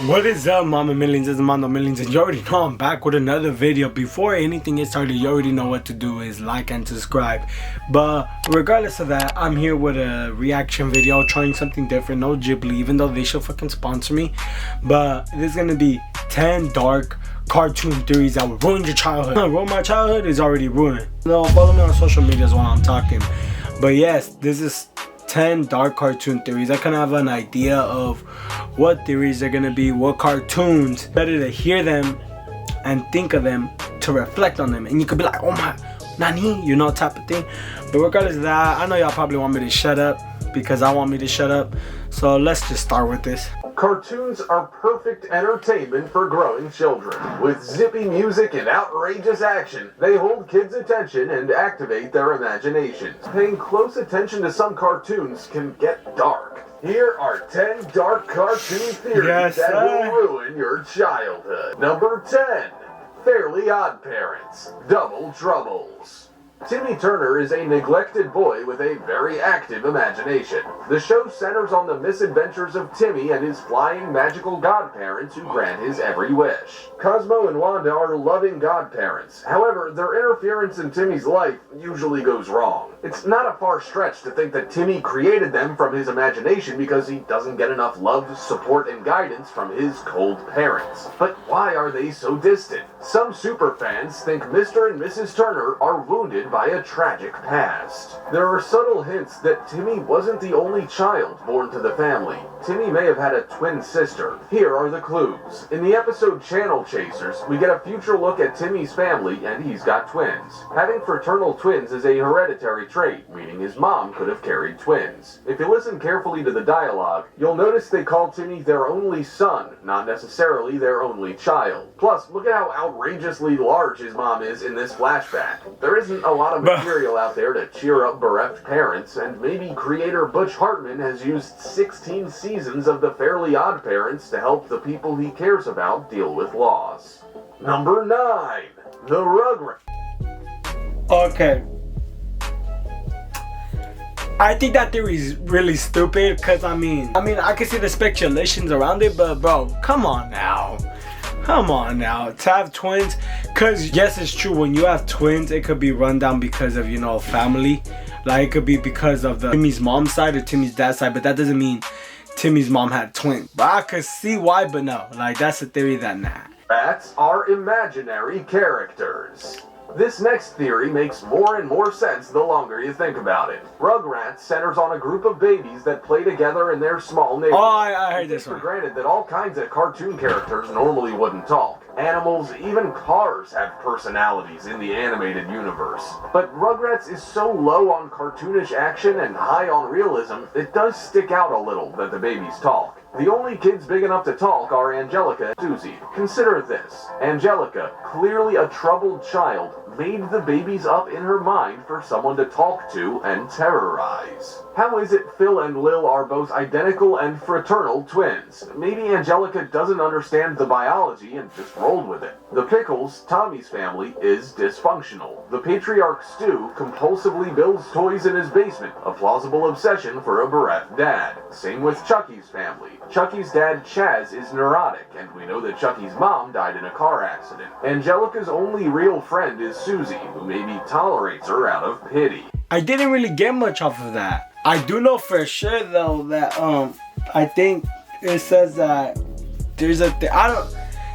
What is up, Mama Millions? It's MandooMillions, and you already know I'm back with another video. Before anything gets started, you already know what to do is like and subscribe. But regardless of that, I'm here with a reaction video, trying something different. No Ghibli, even though they should fucking sponsor me. But this is gonna be 10 dark cartoon theories that will ruin your childhood. Ruin my childhood is already ruined. No, follow me on social medias while I'm talking. But yes, this is 10 dark cartoon theories. I kind of have an idea of what theories are gonna be, what cartoons. Better to hear them and think of them to reflect on them, and you could be like, oh my, nani, you know, type of thing. But regardless of that, I know y'all probably want me to shut up because I want me to shut up. So let's just start with this. Cartoons are perfect entertainment for growing children. With zippy music and outrageous action, they hold kids' attention and activate their imaginations. Paying close attention to some cartoons can get dark. Here are 10 dark cartoon theories that will ruin your childhood. Number 10. Fairly Odd Parents. Double Troubles. Timmy Turner is a neglected boy with a very active imagination. The show centers on the misadventures of Timmy and his flying magical godparents who grant his every wish. Cosmo and Wanda are loving godparents. However, their interference in Timmy's life usually goes wrong. It's not a far stretch to think that Timmy created them from his imagination because he doesn't get enough love, support, and guidance from his cold parents. But why are they so distant? Some superfans think Mr. and Mrs. Turner are wounded by a tragic past. There are subtle hints that Timmy wasn't the only child born to the family. Timmy may have had a twin sister. Here are the clues. In the episode Channel Chasers, we get a future look at Timmy's family, and he's got twins. Having fraternal twins is a hereditary trait, meaning his mom could have carried twins. If you listen carefully to the dialogue, you'll notice they call Timmy their only son, not necessarily their only child. Plus, look at how outrageously large his mom is in this flashback. There isn't a lot of material out there to cheer up bereft parents, and maybe creator Butch Hartman has used 16 seasons of The Fairly Odd Parents to help the people he cares about deal with loss. Number 9. The Rugrats. Okay. I think that theory is really stupid because I mean I can see the speculations around it, but bro, come on now. Come on now, to have twins, because yes, it's true, when you have twins, it could be run down because of, you know, family. Like, it could be because of the Timmy's mom's side or Timmy's dad's side, but that doesn't mean Timmy's mom had twins. But I could see why, but no, like, that's a theory that nah. Rats are imaginary characters. This next theory makes more and more sense the longer you think about it. Rugrats centers on a group of babies that play together in their small neighborhood. Oh, I heard this one. For granted that all kinds of cartoon characters normally wouldn't talk. Animals, even cars, have personalities in the animated universe. But Rugrats is so low on cartoonish action and high on realism, it does stick out a little that the babies talk. The only kids big enough to talk are Angelica and Susie. Consider this. Angelica, clearly a troubled child, made the babies up in her mind for someone to talk to and terrorize. How is it Phil and Lil are both identical and fraternal twins? Maybe Angelica doesn't understand the biology and just rolled with it. The Pickles, Tommy's family, is dysfunctional. The patriarch Stu compulsively builds toys in his basement, a plausible obsession for a bereft dad. Same with Chucky's family. Chucky's dad Chaz is neurotic, and we know that Chucky's mom died in a car accident. Angelica's only real friend is Susie, who maybe tolerates her out of pity. I didn't really get much off of that. I do know for sure though that I think it says that there's a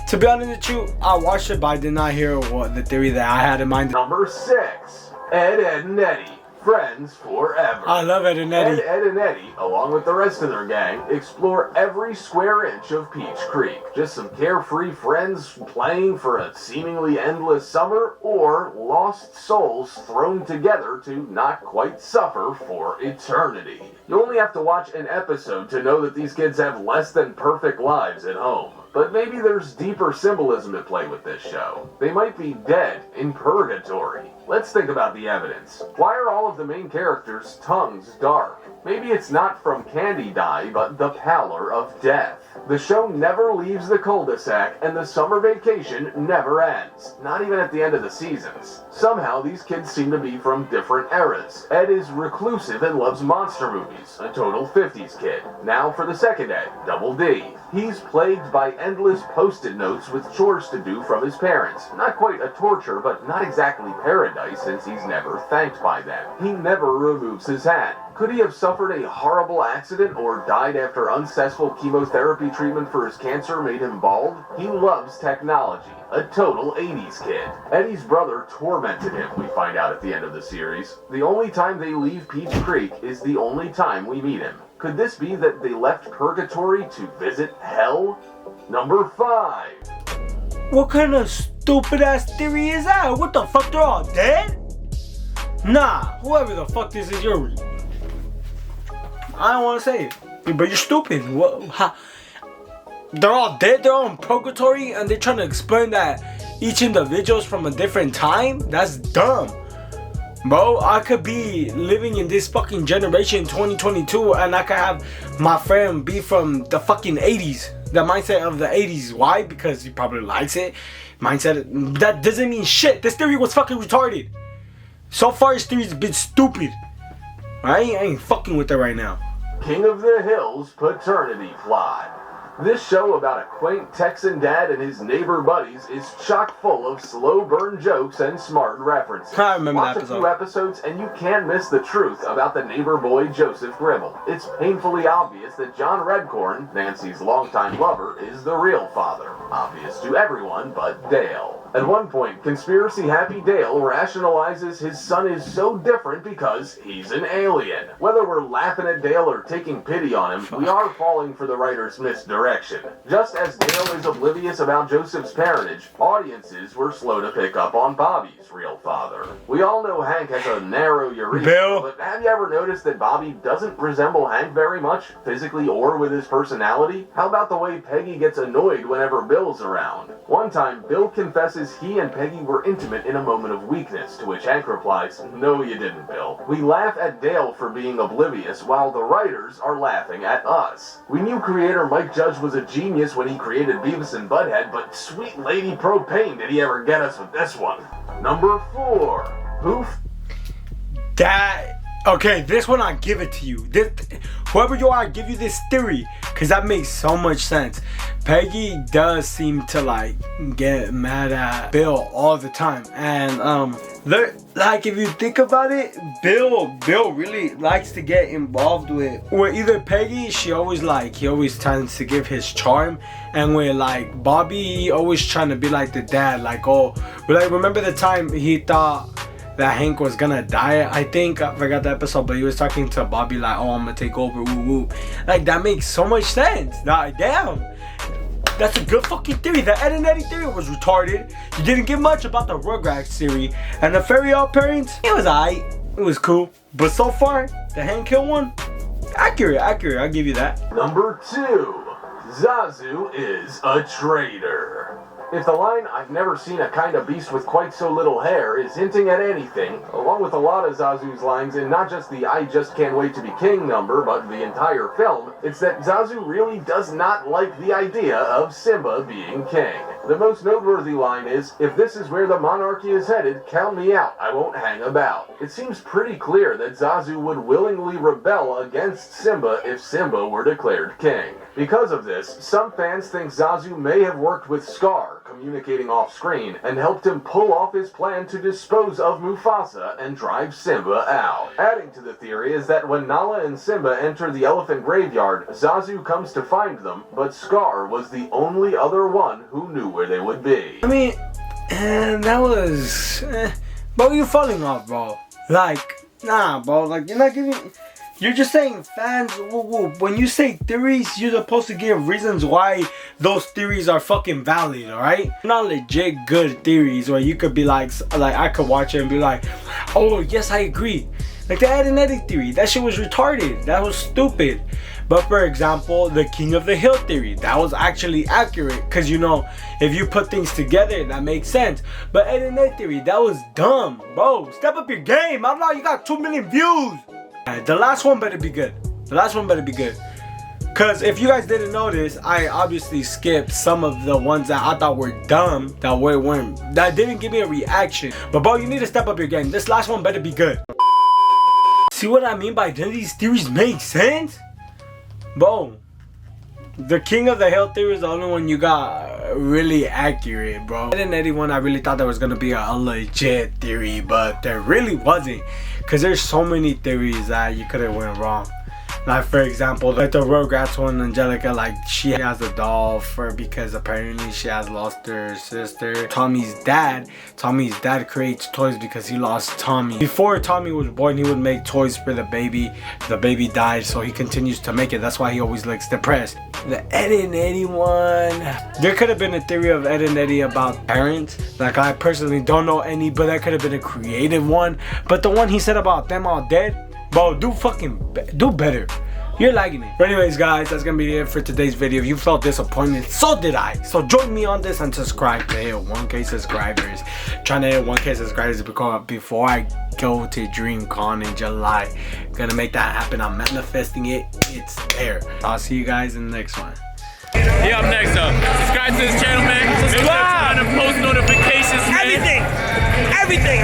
to be honest with you, I watched it but I did not hear what the theory that I had in mind. Number 6. Ed, Edd and Eddy. Friends forever. I love Ed and Eddy. Ed and Eddy, along with the rest of their gang, explore every square inch of Peach Creek. Just some carefree friends playing for a seemingly endless summer, or lost souls thrown together to not quite suffer for eternity. You only have to watch an episode to know that these kids have less than perfect lives at home. But maybe there's deeper symbolism at play with this show. They might be dead in purgatory. Let's think about the evidence. Why are all of the main characters' tongues dark? Maybe it's not from candy dye, but the pallor of death. The show never leaves the cul-de-sac, and the summer vacation never ends, not even at the end of the seasons. Somehow, these kids seem to be from different eras. Ed is reclusive and loves monster movies, a total 50s kid. Now for the second Ed, Double D. He's plagued by endless post-it notes with chores to do from his parents. Not quite a torture, but not exactly paradise since he's never thanked by them. He never removes his hat. Could he have suffered a horrible accident or died after unsuccessful chemotherapy treatment for his cancer made him bald? He loves technology. A total 80s kid. Eddie's brother tormented him, we find out at the end of the series. The only time they leave Peach Creek is the only time we meet him. Could this be that they left purgatory to visit hell? Number 5. What kind of stupid ass theory is that? What the fuck, they're all dead? Nah, whoever the fuck this is, you're... I don't want to say it, but you're stupid. What? How? They're all dead, they're all in purgatory, and they're trying to explain that each individual's from a different time? That's dumb. Bro, I could be living in this fucking generation 2022 and I could have my friend be from the fucking 80s. The mindset of the 80s. Why? Because he probably likes it. Mindset, that doesn't mean shit. This theory was fucking retarded. So far this theory's been stupid. I ain't fucking with it right now. King of the Hill's paternity plot. This show about a quaint Texan dad and his neighbor buddies is chock full of slow burn jokes and smart references. I remember Watch that a few episodes and you can't miss the truth about the neighbor boy Joseph Gribble. It's painfully obvious that John Redcorn, Nancy's longtime lover, is the real father. Obvious to everyone but Dale. At one point, conspiracy happy Dale rationalizes his son is so different because he's an alien. Whether we're laughing at Dale or taking pity on him, we are falling for the writer's misdirection. Just as Dale is oblivious about Joseph's parentage, audiences were slow to pick up on Bobby's real father. We all know Hank has a narrow urethra, but have you ever noticed that Bobby doesn't resemble Hank very much, physically or with his personality? How about the way Peggy gets annoyed whenever Bill's around? One time, Bill confesses he and Peggy were intimate in a moment of weakness, to which Hank replies, "No, you didn't, Bill." We laugh at Dale for being oblivious, while the writers are laughing at us. We knew creator Mike Judge was a genius when he created Beavis and Butthead, but sweet lady propane did he ever get us with this one. Number 4. Who Okay, this one I give it to you. Whoever you are, I give you this theory, cause that makes so much sense. Peggy does seem to like get mad at Bill all the time, and like if you think about it, Bill really likes to get involved with either Peggy. He always tends to give his charm, and with like Bobby, he always trying to be like the dad. Like remember the time he thought that Hank was gonna die? I think I forgot the episode, but he was talking to Bobby like, "Oh, I'm gonna take over." Woo woo. Like that makes so much sense. Damn. That's a good fucking theory. The Ed and Eddie theory was retarded. You didn't give much about the Rugrats theory. And the Fairy Odd Parents, it was aight. It was cool. But so far, the Hank Hill one, accurate. I'll give you that. Number 2. Zazu is a traitor. If the line, "I've never seen a kind of beast with quite so little hair," is hinting at anything, along with a lot of Zazu's lines in not just the "I just can't wait to be king" number, but the entire film, it's that Zazu really does not like the idea of Simba being king. The most noteworthy line is, "If this is where the monarchy is headed, count me out, I won't hang about." It seems pretty clear that Zazu would willingly rebel against Simba if Simba were declared king. Because of this, some fans think Zazu may have worked with Scar, communicating off-screen, and helped him pull off his plan to dispose of Mufasa and drive Simba out. Adding to the theory is that when Nala and Simba enter the elephant graveyard, Zazu comes to find them, but Scar was the only other one who knew where they would be. I mean, that was... Bro, you're falling off, bro. Like, nah, bro. Like, you're not giving... You're just saying fans, when you say theories, you're supposed to give reasons why those theories are fucking valid, alright? Not legit good theories where you could be like I could watch it and be like, "Oh, yes, I agree." Like the Ed and Eddie theory, that shit was retarded. That was stupid. But for example, the King of the Hill theory, that was actually accurate. Cause you know, if you put things together, that makes sense. But Ed and Eddie theory, that was dumb. Bro, step up your game. I don't know, you got 2 million views. The last one better be good. Because if you guys didn't notice, I obviously skipped some of the ones that I thought were dumb, that didn't give me a reaction. But bro, you need to step up your game. This last one better be good. See what I mean by none of these theories make sense? Bro, the King of the Hill theory is the only one you got really accurate, bro. Ed and Eddie one, I really thought there was gonna be a legit theory, but there really wasn't. Cause there's so many theories that you could have went wrong. Like for example, like the Rugrats one, Angelica, like she has a doll because apparently she has lost her sister. Tommy's dad creates toys because he lost Tommy. Before Tommy was born, he would make toys for the baby. The baby died, so he continues to make it. That's why he always looks depressed. The Ed and Eddie one, there could have been a theory of Ed and Eddie about parents. Like I personally don't know any, but that could have been a creative one. But the one he said about them all dead, bro, do better. You're liking it. But anyways, guys, that's gonna be it for today's video. If you felt disappointed, so did I. So join me on this and subscribe to hit 1K subscribers. Trying to hit 1K subscribers before I go to DreamCon in July. Gonna make that happen. I'm manifesting it. It's there. I'll see you guys in the next one. Yeah, up next up. Subscribe to this channel, man. Subscribe. Post notifications, man. Everything.